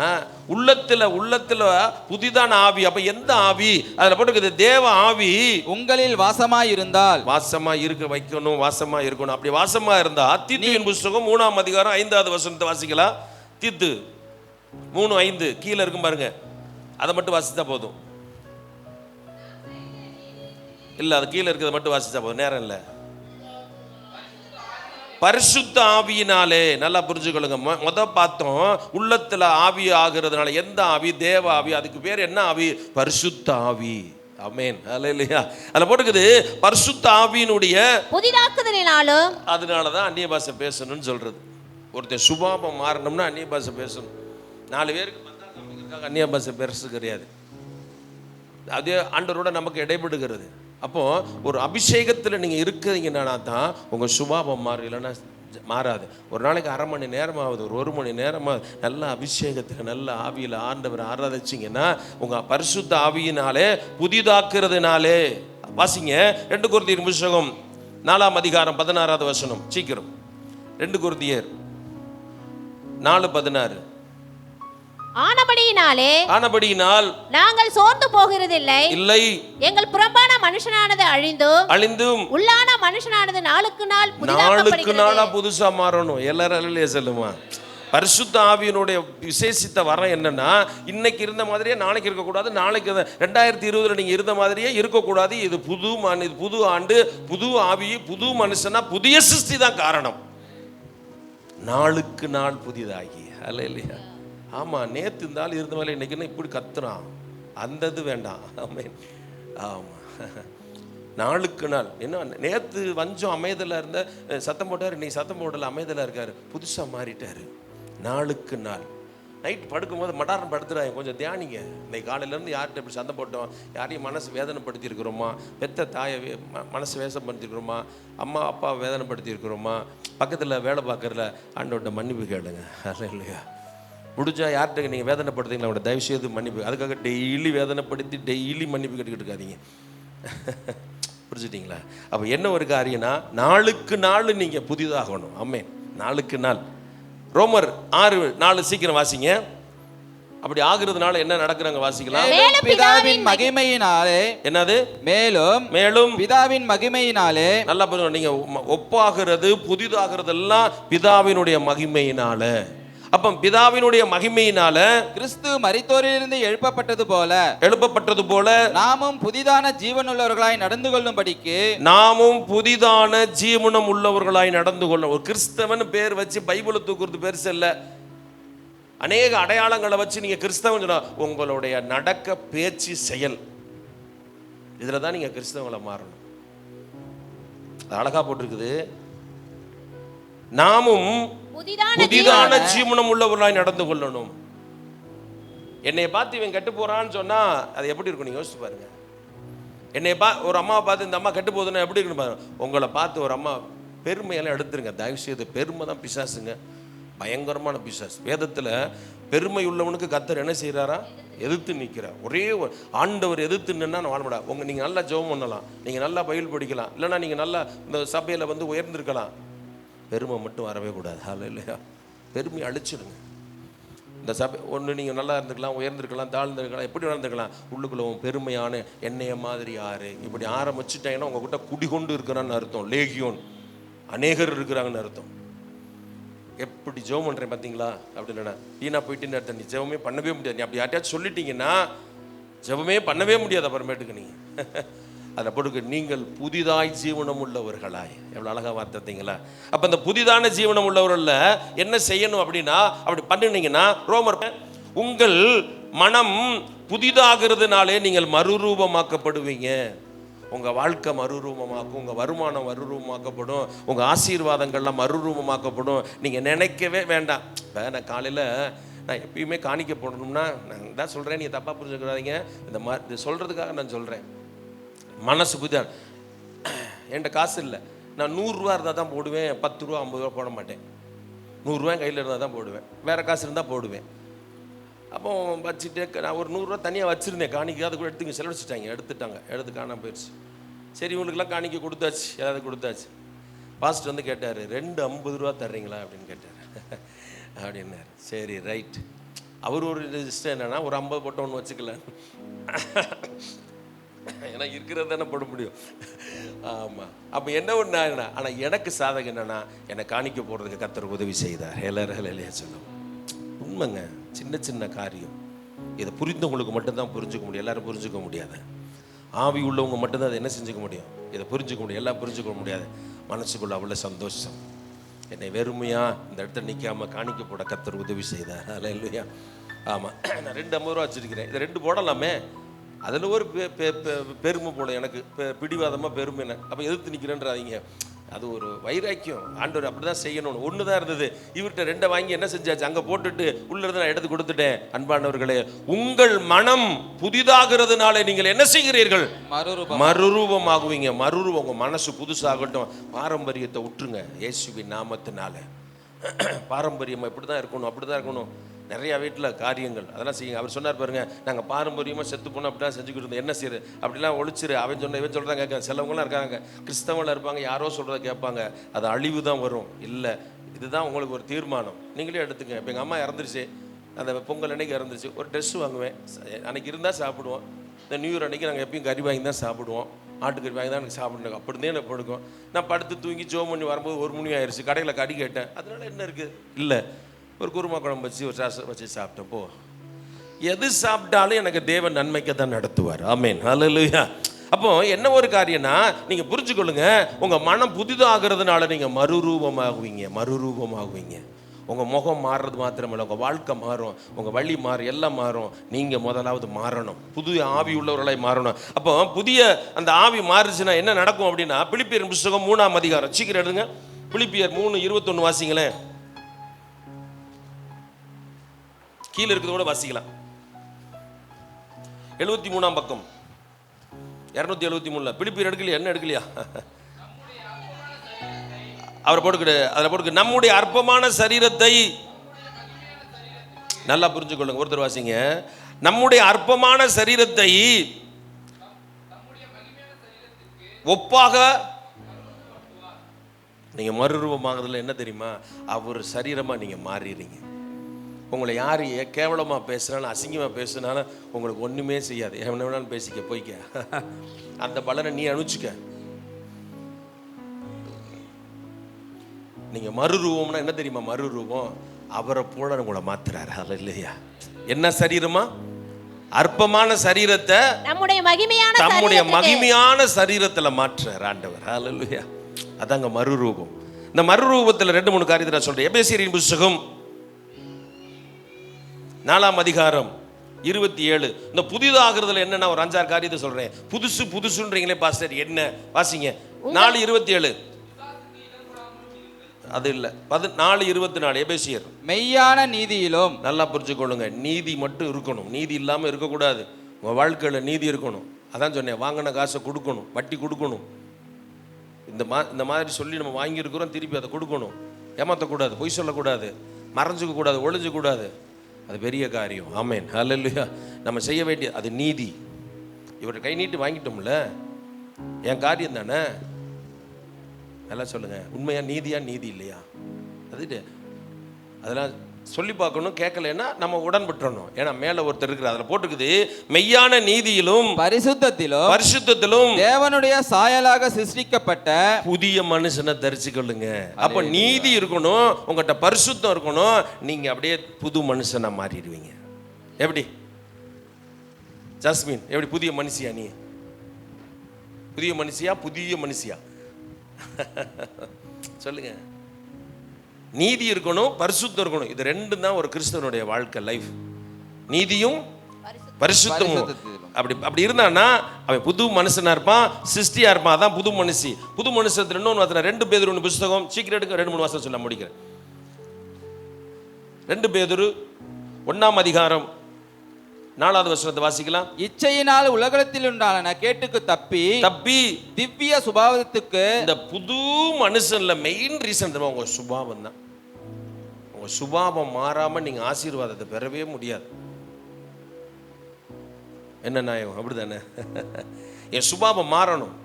உள்ளத்துல புதிதான ஆவி. அப்ப எந்த ஆவி? அதில் போட்டிருக்குது, தேவ ஆவி உங்களில் வாசமாய் இருந்தால். வாசமா இருக்க வைக்கணும், வாசமா இருக்கணும். அப்படி வாசமா இருந்தா, தீத்துவின் புஸ்தகம் 3ஆம் அதிகாரம் 5வது வசனத்தை வாசிக்கலாம். தீத்து 3:5 கீழே இருக்கும் பாருங்க, அதை மட்டும் வாசித்தா போதும். இல்ல, அது கீழே இருக்கிறத மட்டும் வாசித்தா போதும், நேரம் இல்லை. பரிசுத்த ஆவியினாலே, நல்லா புரிஞ்சுக்கொள்ளுங்க. பார்த்தோம் உள்ளத்துல ஆவி ஆகிறதுனால. எந்த ஆவி? தேவ ஆவி. அதுக்கு பேர் என்ன ஆவி? பரிசுத்த ஆவி. ஆமென், ஹல்லேலூயா. அதுல போட்டுக்குது, பரிசுத்த ஆவியினுடைய புதிதாக்குதலினாலும். அதனாலதான் அந்நிய பாஷை பேசணும்னு சொல்றது. ஒருத்தர் சுபாவம் மாறணும்னா அந்நிய பாஷை பேசணும். 4 பேருக்கு அந்நிய பாஷை பேசுறது கிடையாது. அதே ஆண்டவரோட நமக்கு இடைபடுகிறது. அப்போ ஒரு அபிஷேகத்தில் நீங்க இருக்கிறீங்கன்னா தான் உங்க சுபாவம் மாறும், இல்லைன்னா மாறாது. ஒரு நாளைக்கு 1/2 மணி நேரமாவது, ஒரு 1 மணி நேரமாவது நல்ல அபிஷேகத்தில் நல்ல ஆவியில் ஆண்டவரை ஆராதிச்சிங்கன்னா உங்க பரிசுத்த ஆவியினாலே புதிதாக்குறதுனாலே. வாசிங்க 2 கொரிந்தியர் புத்தகம் 4ஆம் அதிகாரம் 16வது வசனம், சீக்கிரம். 2 கொரிந்தியர் 4:16. ஆனபடியினால் நாங்கள் சோர்ந்து போகிறதில்லை. இல்லை, எங்கள் புறம்பான மனுஷனானது அழிந்தும் உள்ளான மனுஷனானது நாளுக்கு நாளா புதுசா மாறணும். எல்லாரும் சொல்லுமா? பரிசுத்த ஆவியினுடைய விசேஷித்த வரம் என்னன்னா, இன்னைக்கு இருந்த மாதிரியே நாளைக்கு இருக்கக்கூடாது, நாளைக்கு 2020 நீங்க இருந்த மாதிரியே இருக்கக்கூடாது. இது புது ஆண்டு, புது ஆவி, புது மனுஷனா, புதிய சிருஷ்டி தான் காரணம். நாளுக்கு நாள் புதிதாகி. ஹல்லேலூயா. ஆமா, நேத்து இருந்தாலும் இருந்த மாதிரி இன்னைக்கு இப்படி கத்துறான், அந்த இது வேண்டாம். ஆமென். ஆமா, நாளுக்கு நாள். என்ன, நேத்து வஞ்சம் அமைதலா இருந்த சத்தம் போட்டாரு, இன்னைக்கு சத்தம் போடல, அமைதலா இருக்காரு, புதுசா மாறிட்டாரு. நாளுக்கு நாள். நைட் படுக்கும்போது மடாரம் படுத்துறாங்க, கொஞ்சம் தியானிங்க. இன்னைக்கு காலையிலேருந்து யார்கிட்ட இப்படி சத்தம் போட்டோம், யாரையும் மனசு வேதனைப்படுத்தி இருக்கிறோமா, பெத்த தாயை மனசு வேதனைப்படுத்திருக்கிறோமா, அம்மா அப்பா வேதனைப்படுத்தி இருக்கிறோமா, பக்கத்தில் வேலை பார்க்கறல ஆண்டவர்கிட்ட மன்னிப்பு கேளுங்க. இல்லையா? முடிஞ்சா யார்கிட்ட நீங்கள் வேதனைப்படுத்துங்களா அவங்களோட தயவு செய்து மன்னிப்பு. அதுக்காக டெய்லி வேதனைப்படுத்தி டெய்லி மன்னிப்பு கேட்டுக்கிட்டு இருக்காதீங்க. புரிஞ்சுட்டிங்களா? அப்போ என்ன ஒரு காரியம்னா, நாளுக்கு நாள் நீங்கள் புதிதாகணும். ஆமென், நாளுக்கு நாள். ரோமர் 6:4 சீக்கிரம் வாசிங்க. அப்படி ஆகுறதுனால என்ன நடக்குறாங்க வாசிக்கலாம். பிதாவின் மகிமையினாலே. என்னது? மேலும் பிதாவின் மகிமையினாலே. நல்லா பாருங்க, நீங்க ஒப்பாகிறது புதிதாகிறதெல்லாம் பிதாவினுடைய மகிமையினால. அப்ப பிதாவினுடைய மகிமையினால கிறிஸ்து மரித்தோரிலிருந்து எழுப்பப்பட்டது போல நாமும் புதிதான ஜீவனுள்ளவர்களாய் நடந்து கொள்ளும்படிக்கு. நாமும் புதிதான ஜீவனம் உள்ளவர்களாய் நடந்து கொள்ள. ஒரு கிறிஸ்தவன் பேர் வச்சு பைபிளை தூக்குறது பெருசு இல்ல. அநேக அடையாளங்களை வச்சு நீங்க கிறிஸ்தவன் சொன்னா, உங்களுடைய நடக்க, பேச்சு, செயல், இதுலதான் நீங்க கிறிஸ்தவங்களை மாறணும். அழகா போட்டிருக்குது, நாமும் புதிதான ஜீவனம் உள்ளவர்களாய் நடந்து கொள்ளணும். என்னை பார்த்து இவன் கெட்டு போறான்னு சொன்னா அது எப்படி இருக்கும் நீங்க யோசிச்சு பாருங்க. என்னை ஒரு அம்மாவை பார்த்து இந்த அம்மா கெட்டு போகுதுன்னா எப்படி இருக்குன்னு பாருங்க. உங்களை பார்த்து ஒரு அம்மா பெருமையெல்லாம் எடுத்துருங்க தயவு செய்து. பெருமை தான் பிசாசுங்க, பயங்கரமான பிசாசு. வேதத்துல பெருமை உள்ளவனுக்கு கர்த்தர் என்ன செய்யறாரா? எதிர்த்து நிற்கிறார். ஒரே ஆண்டவர் எதிர்த்து நின்னா நான் வாழ முடியாது. நீங்க நல்லா ஜெபம் பண்ணலாம், நீங்க நல்லா பைபிள் படிக்கலாம், இல்லைன்னா நீங்க நல்லா இந்த சபையில வந்து உயர்ந்திருக்கலாம். பெருமை மட்டும் வரவே கூடாது. ஹல்லேலூயா. பெருமை அழிச்சிடுங்க. இந்த சபை ஒன்று நீங்கள் நல்லா இருந்துக்கலாம், உயர்ந்திருக்கலாம், தாழ்ந்திருக்கலாம், எப்படி நடந்துக்கலாம். உள்ளுக்குள்ள பெருமையான என்னைய மாதிரி யாரு இப்படி ஆரம்பிச்சுட்டாங்கன்னா உங்ககிட்ட குடிகொண்டு இருக்கிறான்னு அர்த்தம். லேகியோன் அநேகர் இருக்கிறாங்கன்னு அர்த்தம். எப்படி ஜெபம் பண்ணுறேன் பார்த்தீங்களா அப்படின்னு வீணா போயிட்டுன்னு அர்த்தம். நீ ஜெபமே பண்ணவே முடியாது. நீ அப்படி யார்ட்டையாச்சும் சொல்லிட்டீங்கன்னா ஜெபமே பண்ணவே முடியாது அப்புறமேட்டுக்கு நீங்க. அதில் போட்டுக்கு நீங்கள் புதிதாய் ஜீவனம் உள்ளவர்களாய். எவ்வளோ அழகாக வார்த்தைங்களா? அப்போ இந்த புதிதான ஜீவனம் உள்ளவர்களில் என்ன செய்யணும் அப்படின்னா, அப்படி பண்ணினீங்கன்னா ரோமர் உங்கள் மனம் புதிதாகிறதுனாலே நீங்கள் மறுரூபமாக்கப்படுவீங்க. உங்கள் வாழ்க்கை மறுரூபமாக்கும், உங்கள் வருமானம் மறுரூபமாக்கப்படும், உங்கள் ஆசீர்வாதங்கள்லாம் மறுரூபமாக்கப்படும். நீங்கள் நினைக்கவே வேண்டாம். இப்போ நான் காலையில் நான் எப்பயுமே காணிக்க போடணும்னா நான் தான் சொல்கிறேன், நீங்கள் தப்பாக புரிஞ்சுக்கிறாதீங்க. இந்த மாதிரி சொல்கிறதுக்காக நான் சொல்கிறேன். மனசு புதிதாக என்கிட்ட காசு இல்லை, நான் 100 ரூபா இருந்தால் தான் போடுவேன், 10 ரூபா 50 ரூபா போட மாட்டேன். 100 ரூபா கையில் இருந்தால் தான் போடுவேன், வேறு காசு இருந்தால் போடுவேன். அப்போ வச்சுட்டு நான் ஒரு 100 ரூபா தனியாக வச்சுருந்தேன் காணிக்க, அது கூட எடுத்துங்க செலவழிச்சிட்டாங்க, எடுத்து காணாம போயிடுச்சு. சரி இவங்களுக்குலாம் காணிக்க கொடுத்தாச்சு, ஏதாவது கொடுத்தாச்சு. பாஸ்டர் வந்து கேட்டார், 2 50 ரூபா தர்றீங்களா அப்படின்னு கேட்டார். அப்படின்னாரு. சரி ரைட். அவர் ஒரு இஷ்டம் என்னன்னா, ஒரு 50 போட்ட ஒன்று வச்சுக்கல, ஏன்னா இருக்கிறது தானே போட முடியும். ஆமாம். அப்போ என்ன ஒன்று ஆனால் எனக்கு சாதகம் என்னன்னா, என்னை காணிக்க போடுறதுக்கு கர்த்தர் உதவி செய்தார். எல்லாரும் இல்லையா சொல்லுவோம். உண்மைங்க. சின்ன சின்ன காரியம். இதை புரிந்தவங்களுக்கு மட்டும்தான் புரிஞ்சுக்க முடியும், எல்லாரும் புரிஞ்சுக்க முடியாது. ஆவி உள்ளவங்க மட்டும்தான் அதை என்ன செஞ்சுக்க முடியும், இதை புரிஞ்சுக்க முடியும். எல்லாம் புரிஞ்சுக்க முடியாது. மனசுக்குள்ள அவ்வளோ சந்தோஷம். என்னை வெறுமையாக இந்த இடத்துல நிற்காம காணிக்க போட கர்த்தர் உதவி செய்தார். அதில் இல்லையா? ஆமாம். நான் 2 50 ரூபா வச்சுருக்கிறேன், இதை 2 போடலாமே. அதில் ஒரு பெருமை போல எனக்கு பிடிவாதமாக பெருமை. அப்போ எதிர்த்து நிற்கிறேன்றாதீங்க, அது ஒரு வைராக்கியம். ஆண்டவர் அப்படி தான் செய்யணும். ஒன்று தான் இருந்தது, இவர்கிட்ட 2 வாங்கி என்ன செஞ்சாச்சு, அங்கே போட்டுட்டு உள்ளிருந்து நான் எடுத்து கொடுத்துட்டேன். அன்பானவர்களே, உங்கள் மனம் புதிதாகிறதுனால நீங்கள் என்ன செய்கிறீர்கள், மறுரூபமாகுவீங்க. உங்கள் மனசு புதுசாகட்டும். பாரம்பரியத்தை விட்டுருங்க இயேசுவின் நாமத்தினால. பாரம்பரியமாக இப்படி தான் இருக்கணும், அப்படி தான் இருக்கணும். நிறையா வீட்டில் காரியங்கள் அதெல்லாம் செய்யுங்க. அவர் சொன்னார் பாருங்க, நாங்கள் பாரம்பரியமாக செத்து போனோம் அப்படி தான் செஞ்சுக்கிட்டு இருந்தோம். என்ன செய்யுது அப்படிலாம் ஒழிச்சிரு. அவன் சொன்ன இவன் சொல்கிறாங்க கேட்க. சிலவங்களாம் இருக்காங்க, கிறிஸ்தவங்களாக இருப்பாங்க, யாரோ சொல்கிறத கேட்பாங்க, அது அழிவு தான் வரும். இல்லை, இதுதான் உங்களுக்கு ஒரு தீர்மானம், நீங்களே எடுத்துங்க. இப்போ எங்கள் அம்மா இறந்துருச்சு, அந்த பொங்கல் அன்னைக்கு இறந்துருச்சு, ஒரு ட்ரெஸ் வாங்குவேன். அன்றைக்கி இருந்தால் சாப்பிடுவோம். இந்த நியூ இயர் அன்றைக்கி நாங்கள் எப்பயும் கறி வாங்கி தான் சாப்பிடுவோம், ஆட்டுக்கறி வாங்கி தான் எனக்கு சாப்பிடுங்க. அப்படி தான் எனக்கு படுக்கும். நான் படுத்து தூங்கி ஜோ பண்ணி வரும்போது 1 மணி ஆயிடுச்சு. கடையில் கறி கேட்டேன், அதனால என்ன இருக்குது, இல்லை ஒரு குருமா குழம்பு வச்சு ஒரு சாஸ் வச்சு சாப்பிட்டேன். போ, எது சாப்பிட்டாலும் எனக்கு தேவன் நன்மைக்கு தான் நடத்துவார். ஆமென், ஹல்லேலூயா. அப்போ என்ன ஒரு காரியம்னா, நீங்கள் புரிஞ்சுக்கொள்ளுங்க, உங்கள் மனம் புதிதாகிறதுனால நீங்கள் மறுரூபமாகுவீங்க. உங்கள் முகம் மாறுறது மாத்திரமல்ல, உங்கள் வாழ்க்கை மாறும், உங்கள் வழி மாறும், எல்லாம் மாறும். நீங்கள் முதலாவது மாறணும், புது ஆவி உள்ளவர்களாய் மாறணும். அப்போ புதிய அந்த ஆவி மாறுச்சுன்னா என்ன நடக்கும் அப்படின்னா, பிலிப்பியர் புத்தகம் 3ஆம் அதிகாரம் சீக்கிரம் எடுங்க. பிலிப்பியர் 3:21 வாசிங்களேன். கீழே இருக்கிறத கூட வாசிக்கலாம். 73ஆம் பக்கம் 273. பிலிப்பியர் எடுக்கலையா? என்ன எடுக்கலையா? அவரை போட்டுக்கிட்டு அதில் போட்டுக்கு, நம்முடைய அற்பமான சரீரத்தை நல்லா புரிஞ்சுக்கொள்ளுங்க. ஒருத்தர் வாசிங்க, நம்முடைய அற்பமான சரீரத்தை ஒப்பாக நீங்க மறுரூபமாகறதுல என்ன தெரியுமா, அவர் சரீரமா நீங்க மாறிடுறீங்க. உங்களை யார் கேவலமாக பேசுனாலும் அசிங்கமாக பேசுனாலும் உங்களுக்கு ஒன்றுமே செய்யாது. என்ன வேணாலும் பேசிக்க, போய்க்க, அந்த பலனை நீ அனுப்பிச்சுக்க. நீங்கள் மறுரூபம்னா என்ன தெரியுமா, மறுரூபம் அவரை போல உங்களை மாத்துறாரு. அது இல்லையா? என்ன சரீரமா? அற்பமான சரீரத்தை நம்முடைய மகிமையான சரீரத்தில் மாற்றுறார் ஆண்டவர். ஹல்லேலூயா. அதாங்க மறுரூபம். இந்த மறுரூபத்தில் 2-3 காரியத்தை நான் சொல்றேன். எபேசியரின் புத்தகம் 4ஆம் அதிகாரம் 27. இந்த புதிதாகிறதுல என்னன்னா ஒரு 5-6 காரியத்தை சொல்றேன். புதுசுன்றீங்களே பாஸ்டர், என்ன வாசிங்க. 4:27. அது இல்ல, 4:24. எபேசியர். மெய்யான நீதியிலும். நல்லா புரிஞ்சுக்கொள்ளுங்க, நீதி மட்டும் இருக்கணும், நீதி இல்லாமல் இருக்கக்கூடாது. உங்க வாழ்க்கையில் நீதி இருக்கணும். அதான் சொன்னேன், வாங்கின காசை கொடுக்கணும், வட்டி கொடுக்கணும். இந்த மாதிரி சொல்லி நம்ம வாங்கியிருக்கிறோம், திருப்பி அதை கொடுக்கணும். ஏமாற்றக்கூடாது, பொய் சொல்லக்கூடாது, மறைஞ்சிக்க கூடாது, ஒளிஞ்ச கூடாது. அது பெரிய காரியம். ஆமென், ஹல்லேலூயா. நம்ம செய்ய வேண்டிய அது நீதி. இவர் கை நீட்டு வாங்கிட்டோம்ல, என் காரியம் தானே. நல்லா சொல்லுங்க, உண்மையா நீதியா நீதி இல்லையா? அதெல்லாம் சொல்லி பார்க்கணும். கேட்கலன்னா நம்ம உடன்பட்டுறணும். ஏன்னா மேல ஒருத்தர் இருக்கிற அதில் போட்டுக்குது, மெய்யான நீதியிலும் பரிசுத்தத்திலும் தேவனுடைய சாயலாக சிருஷ்டிக்கப்பட்ட புதிய மனுஷனை தரிச்சுக்கொள்ளுங்க. அப்ப நீதி இருக்கணும், உங்கள்கிட்ட பரிசுத்தம் இருக்கணும், நீங்க அப்படியே புது மனுஷனா மாறிடுவீங்க. எப்படி ஜாஸ்மின் எப்படி புதிய மனுஷியா? நீ புதிய மனுஷியா புதிய மனுஷியா? சொல்லுங்க. நீதி இருக்கணும், பரிசுத்தம் இருக்கணும். இது ரெண்டும் தான் ஒரு கிறிஸ்தவனுடைய வாழ்க்கை லைஃப். நீதியும் பரிசுத்தமும். அப்படி இருந்தான்னா அவன் புது மனுஷனா இருப்பான், சிருஷ்டியா இருப்பான். அதான் புது மனுஷி. புது மனுஷத்துல இன்னொன்று 2 பேதுரு புஸ்தகம் சீக்கிரம் எடுக்க 2-3 வருஷம் சொல்ல முடிக்கிறேன். 2 பேதுரு 1ஆம் அதிகாரம் 4வது வசனத்தை வாசிக்கலாம். இச்சையினால் உலகத்தில் உண்டான கேட்டுக்கு தப்பி திவ்ய சுபாவத்துக்கு. இந்த புது மனுஷன்ல மெயின் ரீசன் தெரியுமா? உங்க சுபாவம் தான். உங்க சுபாவம் மாறாம நீங்க ஆசீர்வாதத்தை பெறவே முடியாது. என்ன நியாயம்? அப்படிதானே? என் சுபாவம் மாறணும்.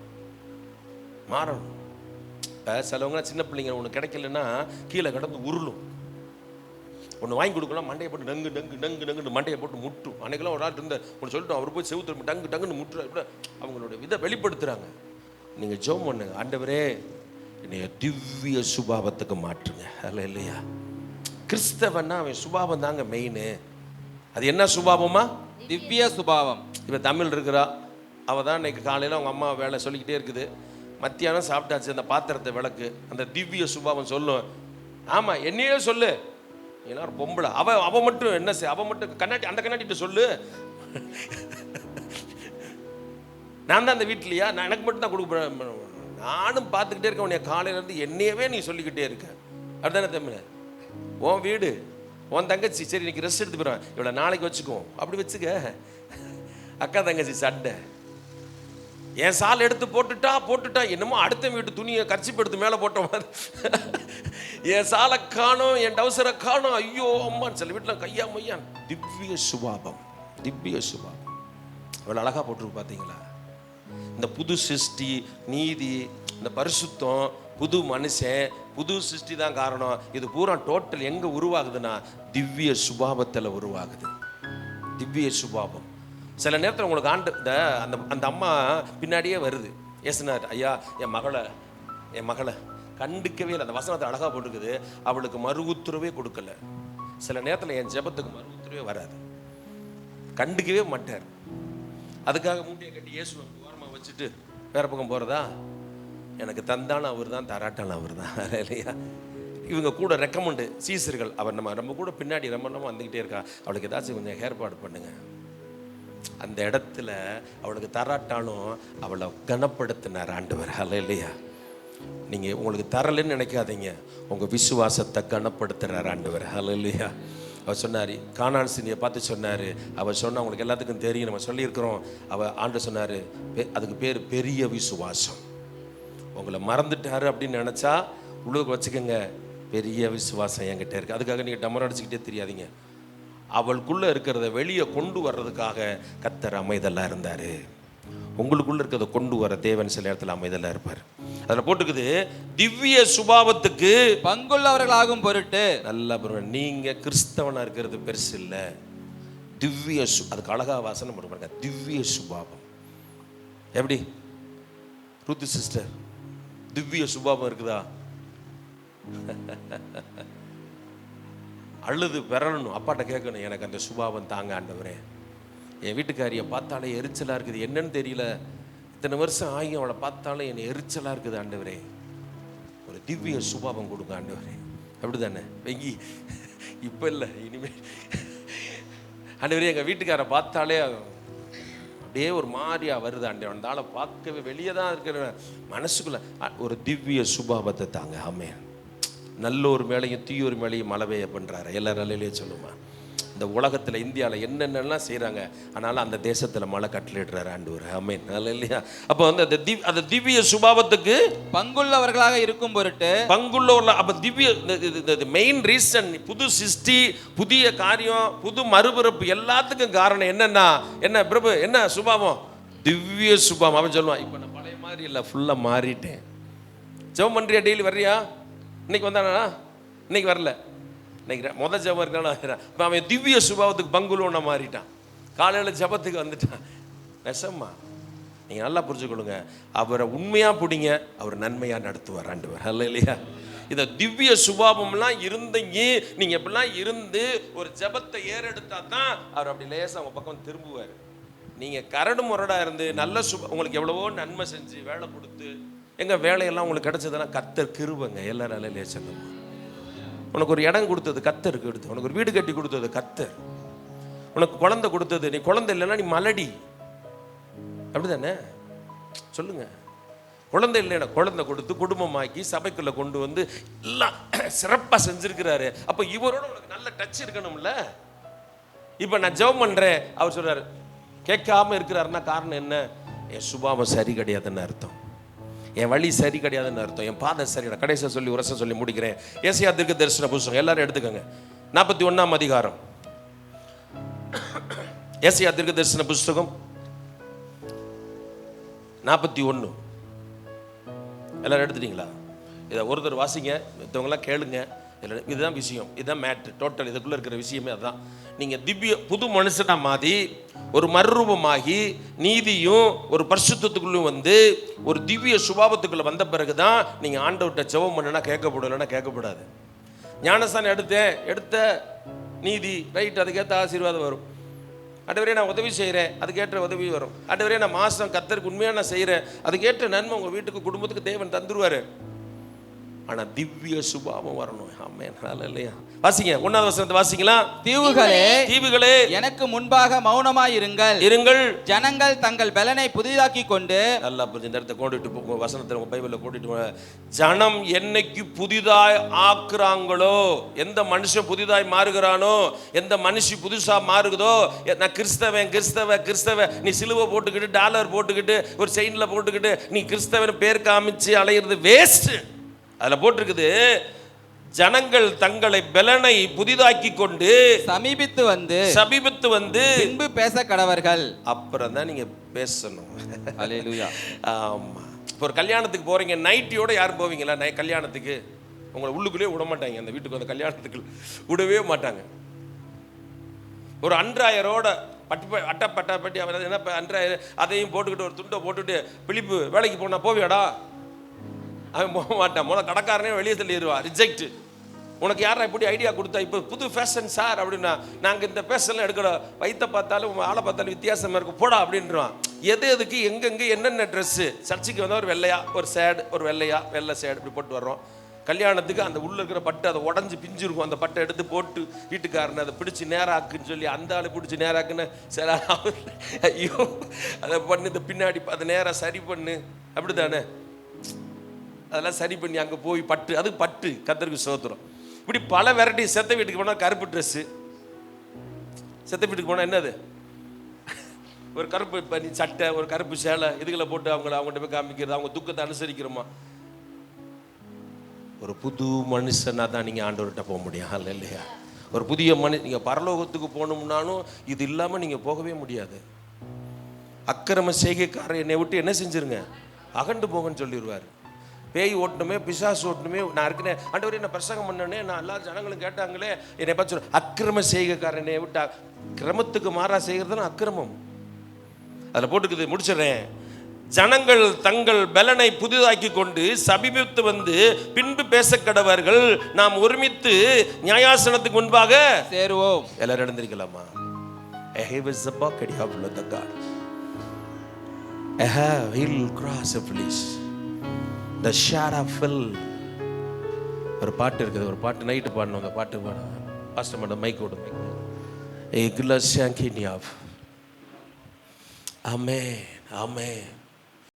சிலவங்க சின்ன பிள்ளைங்க ஒன்று கிடைக்கலன்னா கீழே கிடந்து உருளும். ஒன்று வாங்கி கொடுக்கலாம், மண்டையை போட்டு டங்கு டங்கு டங்கு டங்குன்னு மண்டையை போட்டு முட்டும். அன்னைக்கெல்லாம் ஒரு ஆள் இருந்த ஒன்று சொல்லிட்டு அவர் போய் செவுத்து டங்கு டங்குன்னு முட்டு. அவங்களுடைய இதை வெளிப்படுத்துகிறாங்க. நீங்கள் ஜெபம் பண்ணுங்க, ஆண்டவரே என்னைய திவ்ய சுபாவத்துக்கு மாற்றுங்க. அல்ல இல்லையா? கிறிஸ்தவன்னா அவன் சுபாவம் தாங்க மெயின். அது என்ன சுபாவமா? திவ்ய சுபாவம். இப்போ தமிழ் இருக்கிறா, அவள் தான் இன்னைக்கு காலையில் அவங்க அம்மா வேலை சொல்லிக்கிட்டே இருக்குது. மத்தியானம் சாப்பிட்டாச்சு, அந்த பாத்திரத்தை விளக்கு. அந்த திவ்ய சுபாவம் சொல்லும். ஆமாம், என்னையே சொல்லு. எல்லாரும் பொம்பளை. அவ மட்டும் என்ன செய்ய? அவ மட்டும் கண்ணாடி, அந்த கண்ணாடிட்டு சொல்லு. நான் தான் அந்த வீட்லையா? நான் எனக்கு மட்டும் தான் கொடுக்க. நானும் பார்த்துக்கிட்டே இருக்கேன். உன்னை காலையிலேருந்து என்னையவே நீ சொல்லிக்கிட்டே இருக்க. அப்படிதானே தமிழ்? உன் வீடு, உன் தங்கச்சி, சரி இன்னைக்கு ரெஸ்ட் எடுத்து போயிடுவேன், இவ்வளோ நாளைக்கு வச்சுக்குவோம். அப்படி வச்சுக்க. அக்கா தங்கச்சி சண்டை. என் சால் எடுத்து போட்டுட்டா என்னமோ அடுத்த வீட்டு துணியை கர்ச்சிப்பு எடுத்து மேலே போட்ட மாதிரி. என் சாலை காணும், என் டவுசரை காணும், ஐயோ அம்மான்னு சில வீட்டில் கையா மையான். திவ்ய சுபாவம். அவ்வளோ அழகா போட்டிருக்கு பார்த்தீங்களா? இந்த புது சிருஷ்டி, நீதி, இந்த பரிசுத்தம், புது மனுஷன், புது சிருஷ்டி தான் காரணம். இது பூரா டோட்டல் எங்கே உருவாகுதுன்னா திவ்ய சுபாவத்தில் உருவாகுது. திவ்ய சுபாவம். சில நேரத்தில் உங்களுக்கு அந்த அம்மா பின்னாடியே வருது. ஏசுனார், ஐயா என் மகளை கண்டுக்கவே இல்லை. அந்த வசனத்தை அழகாக போட்டுக்குது. அவளுக்கு மறு உத்தரவே கொடுக்கல. சில நேரத்தில் என் ஜெபத்துக்கு மறு உத்தரவே வராது, கண்டுக்கவே மாட்டார். அதுக்காக மூட்டையை கட்டி இயேசுவை ஓரமாக வச்சுட்டு வேற பக்கம் போகிறதா? எனக்கு தந்தாலும் அவர் தான், தராட்டாலும் அவர் தான். இல்லையா? இவங்க கூட ரெக்கமெண்டு சீசர்கள். அவர் நம்ம கூட பின்னாடி ரொம்ப வந்துக்கிட்டே இருக்கா. அவளுக்கு ஏதாச்சும் கொஞ்சம் ஏற்பாடு பண்ணுங்க. அந்த இடத்துல அவளுக்கு தராட்டாலும் அவளை கனப்படுத்தினார் ஆண்டவர். இல்லையா? நீங்கள் உங்களுக்கு தரலன்னு நினைக்காதீங்க, உங்கள் விசுவாசத்தை கனப்படுத்துகிறார் ஆண்டவர். இல்லையா? அவர் சொன்னார், கானான் ஸ்திரியை பார்த்து சொன்னார். அவர் சொன்னால் உங்களுக்கு எல்லாத்துக்கும் தெரியும், நம்ம சொல்லியிருக்கிறோம். ஆண்டு சொன்னார், அதுக்கு பேர் பெரிய விசுவாசம். உங்களை மறந்துட்டாரு அப்படின்னு நினச்சா உள்ளுக்கு வச்சுக்கோங்க, பெரிய விசுவாசம் என்கிட்ட இருக்குது. அதுக்காக நீங்கள் டமர் அடிச்சுக்கிட்டே தெரியாதீங்க. அவளுக்குள்ளே இருக்கிறத வெளியே கொண்டு வர்றதுக்காக கர்த்தர் அமைதலாக இருந்தார். உங்களுக்குள்ளே இருக்கிறத கொண்டு வர தேவன் சில இடத்துல அமைதலாக இருப்பார். அதில் போட்டுக்குது, திவ்ய சுபாவத்துக்கு பங்குள்ளவர்களாகும் பொருட்டு. நல்லா பாருங்க, நீங்கள் கிறிஸ்தவனாக இருக்கிறது பெருசு இல்லை. திவ்ய அதுக்கு அழகாக வாசனை போட்டு திவ்ய சுபாவம். எப்படி ரூத்து சிஸ்டர் திவ்ய சுபாவம் இருக்குதா? அழுது பெறணும், அப்பாட்ட கேட்கணும், எனக்கு அந்த சுபாவம் தாங்க ஆண்டவரே. என் வீட்டுக்காரியை பார்த்தாலே எரிச்சலாக இருக்குது, என்னன்னு தெரியல, இத்தனை வருஷம் ஆகி அவளை பார்த்தாலும் என்னை எரிச்சலாக இருக்குது ஆண்டவரே, ஒரு திவ்ய சுபாவம் கொடுங்க ஆண்டவரே. அப்படி தானே வெங்கி? இப்போ இல்லை, இனிமேல் ஆண்டவரே எங்கள் வீட்டுக்காரை பார்த்தாலே அப்படியே ஒரு மாதிரியா வருது ஆண்டவரே, அந்த ஆளை பார்க்கவே வெளியே தான் இருக்கிற மனசுக்குள்ள ஒரு திவ்ய சுபாவத்தை தாங்க. ஆமென். நல்லோர் மேலேயும் தீயோர் மேலேயும் மழை பெய்ய பண்ணுறாரு. எல்லாரும் நல்லையிலே சொல்லுமா? இந்த உலகத்தில் இந்தியாவில் என்னென்னலாம் செய்கிறாங்க, ஆனாலும் அந்த தேசத்தில் மழை கட்டளிடுறாரு ஆண்டவர். ஆமென். இல்லையா? அப்போ வந்து அந்த திவ்ய சுபாவத்துக்கு பங்குள்ளவர்களாக இருக்கும் பொருட்டு. பங்குள்ளவர்கள். அப்போ திவ்ய மெயின் ரீசன், புது சிருஷ்டி, புதிய காரியம், புது மறுபிறப்பு, எல்லாத்துக்கும் காரணம் என்னன்னா என்ன பிரபு? என்ன சுபாவம்? திவ்ய சுபாவம். அவன் சொல்லுவான், இப்போ நான் பழைய மாதிரி இல்லை, ஃபுல்லாக மாறிட்டேன். ஜெபம் பண்ணுறியா? டெய்லி வர்றியா? இன்னைக்கு வந்தானா? இன்னைக்கு வரல, இன்னைக்கு முதல் ஜபம் இருக்கான. இப்போ அவன் திவ்ய சுபாவத்துக்கு பங்குள்ளவனா மாறிட்டான். காலையில் ஜபத்துக்கு வந்துட்டான். நெசம்மா நீங்கள் நல்லா புரிஞ்சுக்கொள்ளுங்க, அவரை உண்மையாக பிடிங்க, அவர் நன்மையாக நடத்துவார் ஆண்டவர். இல்லையா? இந்த திவ்ய சுபாவம்லாம் இருந்தீங்க, நீங்கள் எப்படிலாம் இருந்து ஒரு ஜபத்தை ஏறெடுத்தா தான் அவர் அப்படி லேசாக அவங்க பக்கம் திரும்புவார். நீங்கள் கரடு முரடாக இருந்து நல்ல உங்களுக்கு எவ்வளவோ நன்மை செஞ்சு வேலை கொடுத்து எங்கள் வேலையெல்லாம் உங்களுக்கு கிடைச்சதெல்லாம் கர்த்தர் கிருபைங்க. எல்லாரும் அலையிலே சொல்லுமா. உனக்கு ஒரு இடம் கொடுத்தது கர்த்தருக்கு கொடுத்து, உனக்கு ஒரு வீடு கட்டி கொடுத்தது கர்த்தர், உனக்கு குழந்தை கொடுத்தது, நீ குழந்தை இல்லைன்னா நீ மலடி, அப்படிதானே சொல்லுங்க. குழந்தை இல்லைன்னா குழந்தை கொடுத்து குடும்பமாக்கி சபைக்குள்ள கொண்டு வந்து எல்லாம் சிறப்பாக செஞ்சிருக்கிறாரு. அப்போ இவரோட உனக்கு நல்ல டச் இருக்கணும்ல. இப்போ நான் ஜெபம் பண்றேன், அவர் சொல்றாரு கேட்காம இருக்கிறாருன்னா காரணம் என்ன? என் சுபாவம் சரி கிடையாதுன்னு அர்த்தம், என் வழி சரி கிடையாதுன்னு அர்த்தம், என் பாதை சரி. கடைசியாக சொல்லி ஒரு வருஷம் சொல்லி முடிக்கிறேன். ஏசாயா தீர்க்க தரிசன புத்தகம் எல்லாரும் எடுத்துக்கோங்க, 41ஆம் அதிகாரம். ஏசாயா தீர்க்க தரிசன புத்தகம் 41. எல்லாரும் எடுத்துட்டீங்களா? இதை ஒருத்தர் வாசிங்க, மற்றவங்களாம் கேளுங்க. இதுதான் விஷயம், இதுதான் மேட்ரு டோட்டல். இதுக்குள்ளே இருக்கிற விஷயமே அதுதான். நீங்கள் திவ்ய புது மனுஷனா மாறி ஒரு மறுரூபமாகி நீதியும் ஒரு பரிசுத்தத்துக்குள்ளும் வந்து ஒரு திவ்ய சுபாவத்துக்குள்ளே வந்த பிறகு தான் நீங்கள் ஆண்டவர்கிட்ட ஜெபம் பண்ணுனா கேட்கப்படலைன்னா கேட்கப்படாது. ஞானஸ்தானம் எடுத்த நீதி ரைட், அதுக்கேற்ற ஆசீர்வாதம் வரும். ஆண்டவரே நான் உதவி செய்கிறேன், அதுக்கேற்ற உதவி வரும். ஆண்டவரே நான் மாதம் கர்த்தருக்கு உண்மையாக நான் செய்கிறேன், அதுக்கேற்ற நன்மை உங்கள் வீட்டுக்கு குடும்பத்துக்கு தேவன் தந்துருவார். ஆனால் திவ்ய சுபாவம் வரணும். ஆமென், ஹல்லேலூயா. வாசிங்க 1வது வசனத்தை வாசிங்களா? தீவுகளே எனக்கு முன்பாக மௌனமாய் இருங்கள், ஜனங்கள் தங்கள் பலனை புதிதாக்கி கொண்டு. நல்லா புரிஞ்சு இந்த இடத்தை கொண்டுட்டு போங்க, வசனத்தை உங்க பைபிளில் கொண்டுட்டு போங்க. ஜனம் என்னைக்கு புதிதாய் ஆக்குறாங்களோ, எந்த மனுஷன் புதிதாய் மாறுகிறானோ, எந்த மனுஷி புதுசா மாறுகுதோ, நான் கிறிஸ்தவ நீ சிலுவை போட்டுக்கிட்டு டாலர் போட்டுக்கிட்டு ஒரு செயின்ல போட்டுக்கிட்டு நீ கிறிஸ்தவன் பேர் காமிச்சு அலையிறது வேஸ்ட். அதில் போட்டிருக்குது, ஜனங்கள் தங்களை பலனை புதிதாக்கி கொண்டு சமீபித்து வந்து பின்பு பேச கடவர்கள். அப்புறம் தான் நீங்க பேசணும். அல்லேலூயா. ஆமா. இப்போ ஒரு கல்யாணத்துக்கு போறீங்க, நைட்டியோட யாரும் போவீங்களா? கல்யாணத்துக்கு உங்களை உள்ளுக்குள்ளேயே விட மாட்டாங்க, அந்த வீட்டுக்கு அந்த கல்யாணத்துக்கு விடவே மாட்டாங்க. ஒரு அன்றாயரோட பட்டி என்ன அன்றாயர் அதையும் போட்டுக்கிட்டு ஒரு துண்டை போட்டுட்டு பிலிப்பு வேலைக்கு போனா போவியாடா? அவன் போக மாட்டான். முதல்ல கடைக்காரனே வெளியே தள்ளிடுவா, ரிஜெக்ட். உனக்கு யாரா இப்படி ஐடியா கொடுத்தா? இப்போ புது ஃபேஷன் சார் அப்படின்னா, நாங்கள் இந்த ஃபேஷன்லாம் எடுக்கணும், வயிற்ற பார்த்தாலும் ஆளை பார்த்தாலும் வித்தியாசமாக இருக்கும் போடா அப்படின்றான். எதுக்கு எங்கெங்கே என்னென்ன ட்ரெஸ்ஸு? சர்ச்சுக்கு வந்தால் ஒரு வெள்ளையா ஒரு சேடு, ஒரு வெள்ளை சேடு இப்படி போட்டு வர்றோம். கல்யாணத்துக்கு அந்த உள்ள இருக்கிற பட்டை அதை உடஞ்சி பிஞ்சிருக்கும், அந்த பட்டை எடுத்து போட்டு வீட்டுக்காரனை அதை பிடிச்சி நேராக்குன்னு சொல்லி அந்த ஆளை பிடிச்சி நேராக்குன்னு சரி ஐயோ அதை பண்ணு, இந்த பின்னாடி அதை நேராக சரி பண்ணு, அப்படி தானே? அதெல்லாம் சரி பண்ணி அங்கே போய் பட்டு, அது பட்டு கர்த்தருக்கு ஸ்தோத்திரம். இப்படி பல வெரைட்டி. செத்த வீட்டுக்கு போனால் கருப்பு ட்ரெஸ்ஸு, செத்த வீட்டுக்கு போனால் என்னது ஒரு கருப்பு பண்ணி சட்டை, ஒரு கருப்பு சேலை, இதுகளை போட்டு அவங்கள்ட்ட போய் காமிக்கிறது, அவங்க துக்கத்தை அனுசரிக்கிறோமா? ஒரு புது மனுஷனாக தான் நீங்கள் ஆண்டவர்கிட்ட போக முடியும். இல்லையா? ஒரு புதிய நீங்கள் பரலோகத்துக்கு போகணும்னாலும் இது இல்லாமல் நீங்கள் போகவே முடியாது. அக்கிரம செய்கைக்காரர் என்னை விட்டு என்ன செஞ்சிருங்க, அகண்டு போகன்னு சொல்லிடுவார். பேய் ஓட்டணுமே, பிசாசு ஓட்டணுமே, நான் இருக்கிறேன் ஆண்டவரே, என்ன பிரசங்கம் பண்ணனே, நான் எல்லா ஜனங்களும் கேட்டாங்களே, என்னை பார்த்து சொல்ல அக்கிரம செய்கைக்காரர் என்னை விட்டு கிரமத்துக்கு மாறா செய்கிறது அக்கிரமம். அதில் போட்டுக்குது, முடிச்சிடறேன். ஜனங்கள் தங்கள் பலனை புதிதாக்கி கொண்டு சமீபித்து வந்து பின்பு பேச கடவர்கள், நாம் ஒருமித்து நியாயாசனத்துக்கு முன்பாக சேருவோம். எல்லாரும் எழுந்திருக்கலாமா? ஒரு பாட்டு இருக்குது, ஒரு பாட்டு நைட்டு பாடணும். அந்த பாட்டு பாட பாஸ்டர் மேடம் மைக் விடுங்க. ஆமென், ஆமென்.